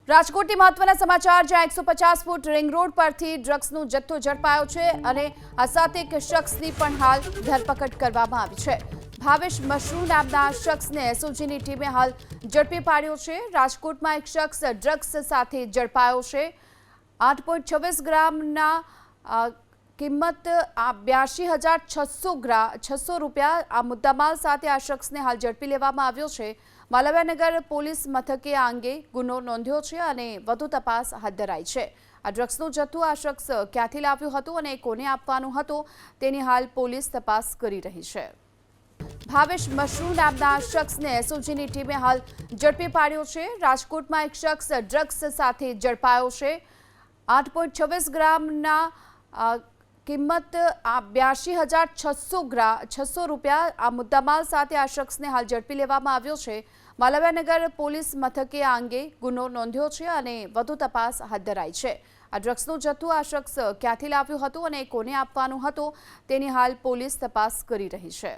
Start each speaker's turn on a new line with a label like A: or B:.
A: રાજકોટથી મહત્વના સમાચાર જ્યાં 150 ફૂટ રિંગ રોડ પરથી ડ્રગ્સનો જથ્થો ઝડપાયો છે અને આ સાથે એક શખ્સની પણ હાલ ધરપકડ કરવામાં આવી છે। ભાવેશ મશરૂ નામના શખ્સને એસઓજીની ટીમે હાલ ઝડપી પાડ્યો છે। રાજકોટમાં એક શખ્સ ડ્રગ્સ સાથે ઝડપાયો છે। 8.26 ગ્રામના કિંમત 82,600 રૂપિયા આ મુદ્દામાલ સાથે આ શખ્સને હાલ ઝડપી લેવામાં આવ્યો છે। માલવ્યાનગર પોલીસ મથકે આ અંગે ગુનો નોંધ્યો છે અને વધુ તપાસ હાથ ધરાઈ છે। આ ડ્રગ્સનો જથ્થો આ શખ્સ ક્યાંથી લાવ્યો હતો અને કોને આપવાનો હતો તેની હાલ પોલીસ તપાસ કરી રહી છે। ભાવેશ મશરૂ નામના શખ્સને એસઓજીની ટીમે હાલ ઝડપી પાડ્યો છે। રાજકોટમાં એક શખ્સ ડ્રગ્સ સાથે ઝડપાયો છે। 8.26 ગ્રામના કિંમત 82,600 રૂપિયા આ મુદ્દામાલ સાથે આ શખ્સને હાલ ઝડપી લેવામાં આવ્યો છે। માલવ્યાનગર પોલીસ મથકે આ અંગે ગુનો નોંધ્યો છે અને વધુ તપાસ હાથ ધરાઈ છે। આ ડ્રગ્સનો જથ્થો આ શખ્સ ક્યાંથી લાવ્યો હતો અને કોને આપવાનો હતો તેની હાલ પોલીસ તપાસ કરી રહી છે।